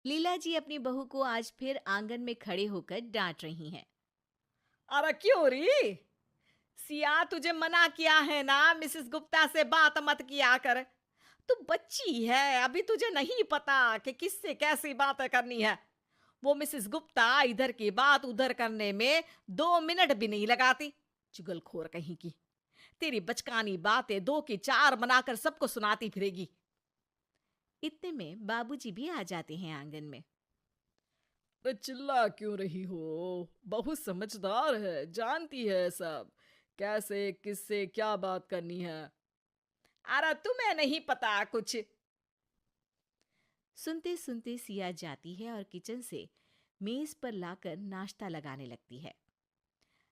लीला जी अपनी बहू को आज फिर आंगन में खड़े होकर डांट रही हैं। अरे क्यों री? सिया तुझे मना किया है ना, मिसेस गुप्ता से बात मत किया कर। तू बच्ची है, अभी तुझे नहीं पता कि किससे कैसी बातें करनी है। वो मिसेस गुप्ता इधर की बात उधर करने में 2 मिनट भी नहीं लगाती। चुगलखोर कहीं की। तेरी बचकानी बातें दो की चार बनाकर सबको सुनाती फिरेगी। इतने में बाबूजी भी आ जाते हैं आंगन में। अरे चिल्ला क्यों रही हो? बहुत समझदार है, जानती है सब कैसे किससे क्या बात करनी है। अरे तुम्हें नहीं पता कुछ। सुनते सुनते सिया जाती है और किचन से मेज पर लाकर नाश्ता लगाने लगती है।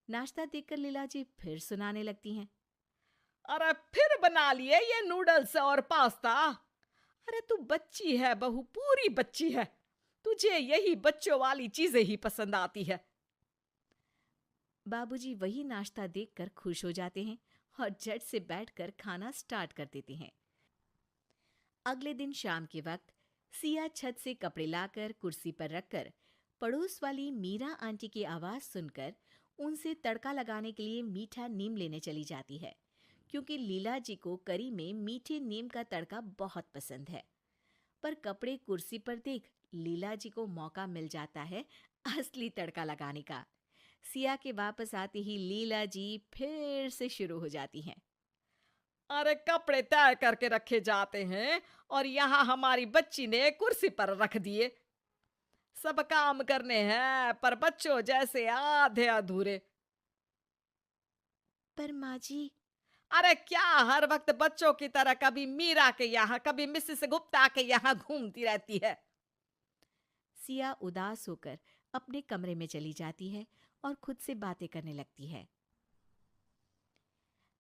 नाश्ता देखकर लीला जी फिर सुनाने लगती हैं। अरे फिर बना लिए ये नूडल्स और पास्ता। अरे तू बच्ची है बहू, पूरी बच्ची है। तुझे यही बच्चों वाली चीजें ही पसंद आती है। बाबूजी वही नाश्ता देखकर खुश हो जाते हैं और झट से बैठकर खाना स्टार्ट कर देते हैं। अगले दिन शाम के वक्त सिया छत से कपड़े लाकर कुर्सी पर रखकर पड़ोस वाली मीरा आंटी की आवाज सुनकर उनसे तड़का लगाने के लिए मीठा नीम लेने चली जाती है, क्योंकि लीला जी को करी में मीठे नीम का तड़का बहुत पसंद है। पर कपड़े कुर्सी पर देख लीला जी को मौका मिल जाता है असली तड़का लगाने का। सिया के वापस आते ही लीला जी फिर से शुरू हो जाती हैं। अरे कपड़े तय करके रखे जाते हैं और यहाँ हमारी बच्ची ने कुर्सी पर रख दिए। सब काम करने हैं पर बच्चों जैसे आधे अधूरे। पर माँ जी। अरे क्या हर वक्त बच्चों की तरह कभी मीरा के यहाँ कभी मिसेस गुप्ता के यहाँ घूमती रहती है? सिया उदास होकर अपने कमरे में चली जाती है और खुद से बातें करने लगती है।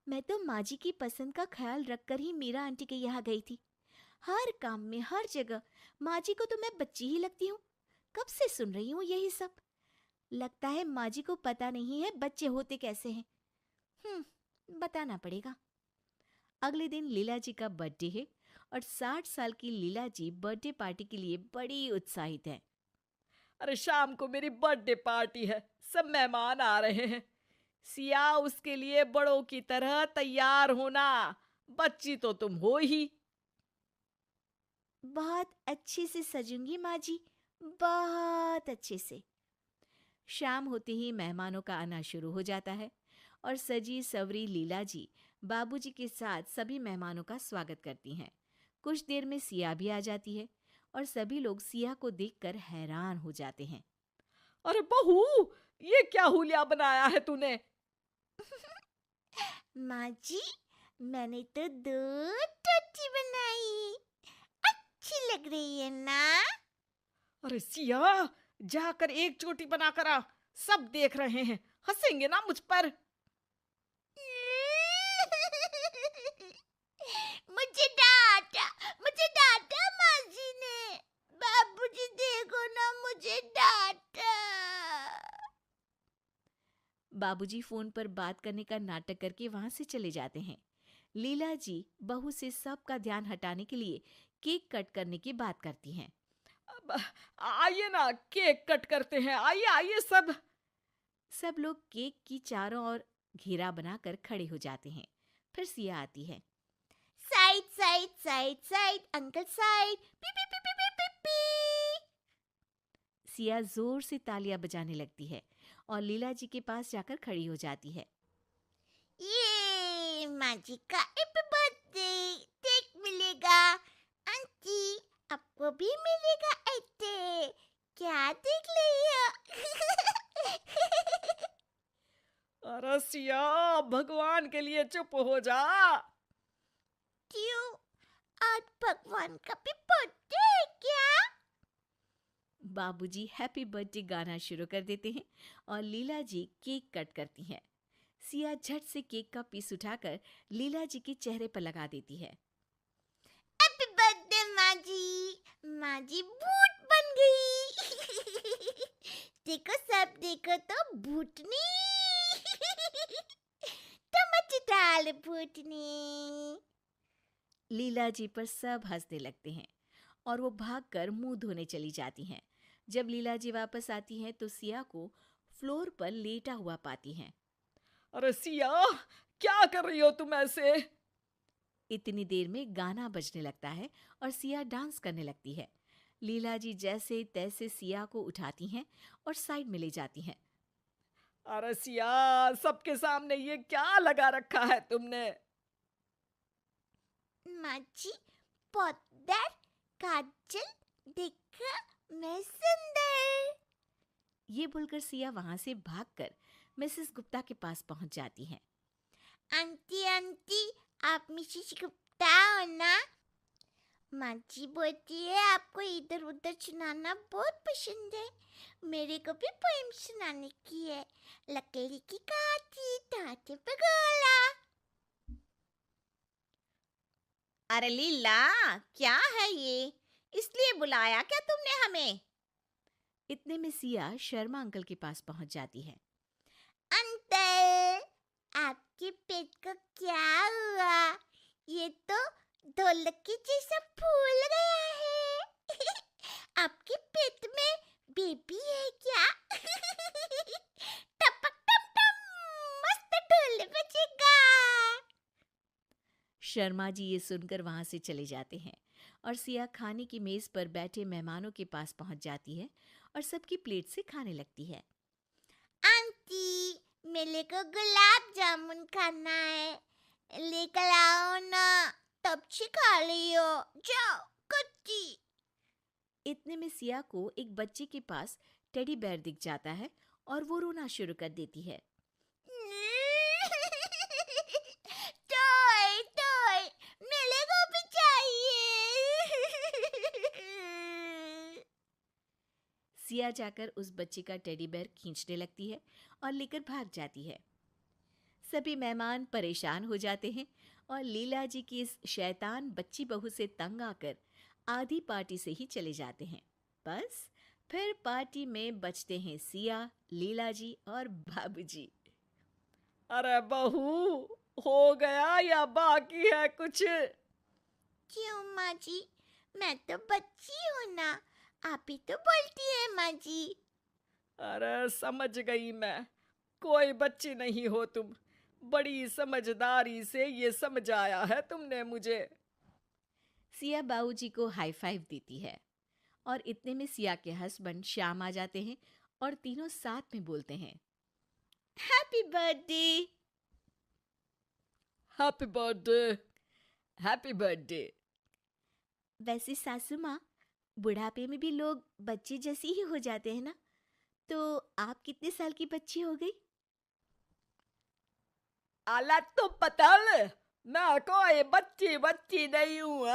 मैं तो माँ जी की पसंद का ख्याल रखकर ही मीरा आंटी के यहाँ गई थी। हर काम में हर जगह माँ जी को तो मैं बच्ची ही लगती हूँ। कब से सुन रही हूँ यही सब। लगता है माँ जी को पता नहीं है बच्चे होते कैसे हैं। बताना पड़ेगा। अगले दिन लीला जी का बर्थडे है और 60 साल की लीला जी बर्थडे पार्टी के लिए बड़ी उत्साहित है। अरे शाम को मेरी बर्थडे पार्टी है, सब मेहमान आ रहे हैं। सिया उसके लिए बड़ों की तरह तैयार होना। बच्ची तो तुम हो ही। बहुत अच्छे से सजूंगी माँ जी, बहुत अच्छे से। शाम होते ही मेहमानों का आना शुरू हो जाता है और सजी सवरी लीला जी बाबूजी के साथ सभी मेहमानों का स्वागत करती हैं। कुछ देर में सिया भी आ जाती है और सभी लोग सिया को देखकर हैरान हो जाते हैं। अरे बहू, ये क्या हुलिया बनाया है तूने? माँ जी, मैंने तो दूध रोटी बनाई। अच्छी लग रही है ना? अरे सिया, जाकर एक चोटी बनाकर आ। सब देख रहे हैं, हंसेंगे ना मुझ पर। मुझे डांटा माँ जी ने। बाबूजी देखो ना, मुझे डांटा। बाबूजी फोन पर बात करने का नाटक करके वहां से चले जाते हैं। लीला जी बहू से सबका ध्यान हटाने के लिए केक कट करने की बात करती हैं। अब आइए ना, केक कट करते हैं, आइए आइए सब। सब लोग केक की चारों ओर घेरा बनाकर खड़े हो जाते हैं। फिर सिया आती है। Side side side side uncle side, P P P P P P P. Siya जोर से तालियां बजाने लगती है और लीला जी के पास जाकर खड़ी हो जाती है। ये माँ जी का हैप्पी बर्थडे केक मिलेगा। आंटी, आपको भी मिलेगा ऐसे। क्या देख रही हो? अरे सिया, भगवान के लिए चुप हो जा। क्यों? आज भगवान का भी बर्थडे है क्या? बाबूजी हैप्पी बर्थडे गाना शुरू कर देते हैं और लीला जी केक कट करती हैं। सिया झट से केक का पीस उठाकर लीला जी के चेहरे पर लगा देती है। हैप्पी बर्थडे माँ जी। माँ जी भूत बन गई। देखो सब देखो तो भूतनी। टमाटर डाल भूतनी। लीला जी पर सब हंसने लगते हैं और वो भागकर मुंह धोने चली जाती हैं। जब लीला जी वापस आती हैं तो सिया को फ्लोर पर लेटा हुआ पाती हैं। अरे सिया, क्या कर रही हो तुम ऐसे? इतनी देर में गाना बजने लगता है और सिया डांस करने लगती है। लीला जी जैसे तैसे सिया को उठाती हैं और साइड में ले जाती हैं। अरे सिया, सबके सामने ये क्या लगा रखा है तुमने? माँ जी, पाउडर, काजल, देखा मैं सुंदर। ये बोलकर सिया वहां से भागकर मिसेस गुप्ता के पास पहुंच जाती हैं। आंटी आंटी, आप मिसेस गुप्ता हो ना? माँ जी बोलती है आपको इधर उधर सुनाना बहुत पसंद है। मेरे को भी पोएम सुनाने की है। लकड़ी की काठी, टाटे पे गोला। अरे लीला, क्या है ये? इसलिए बुलाया क्या तुमने हमें? इतने में सिया शर्मा अंकल के पास पहुंच जाती है। अंकल, आपके पेट को क्या हुआ? ये तो ढोलक के जैसा फूल गया है। आपके पेट में बेबी है क्या? टपक टम टम, मस्त ढोल बजेगा। शर्मा जी ये सुनकर वहां से चले जाते हैं और सिया खाने की मेज पर बैठे मेहमानों के पास पहुंच जाती है और सबकी प्लेट से खाने लगती है। आंटी, मेरे को गुलाब जामुन खाना है, लेकर आओ ना। तब से खा लियो, जाओ कच्ची। इतने में सिया को एक बच्चे के पास टेडी बेयर दिख जाता है और वो रोना शुरू कर देती है। टॉय टॉय, मेरे को भी चाहिए। सिया जाकर उस बच्चे का टेडी बेयर खींचने लगती है और लेकर भाग जाती है। सभी मेहमान परेशान हो जाते हैं और लीला जी की इस शैतान बच्ची बहू से तंग आकर आधी पार्टी से ही चले जाते हैं। बस फिर पार्टी में बचते हैं सिया, लीला जी और बाबूजी। अरे बहू, हो गया या बाकी है कुछ? क्यों माँ जी? मैं तो बच्ची हूँ ना, आप ही तो बोलती है माँ जी। अरे समझ गई मैं, कोई बच्ची नहीं हो तुम। बड़ी समझदारी से ये समझाया है तुमने मुझे। सिया बाबूजी को हाई फाइव देती है और इतने में सिया के हस्बैंड श्याम आ जाते हैं और तीनों साथ में बोलते हैं, happy birthday. Happy birthday, happy birthday. वैसे सासू माँ, बुढ़ापे में भी लोग बच्चे जैसी ही हो जाते हैं ना, तो आप कितने साल की बच्ची हो गई? आला तो पतल, मैं कोई बच्ची बच्ची नहीं हूँ।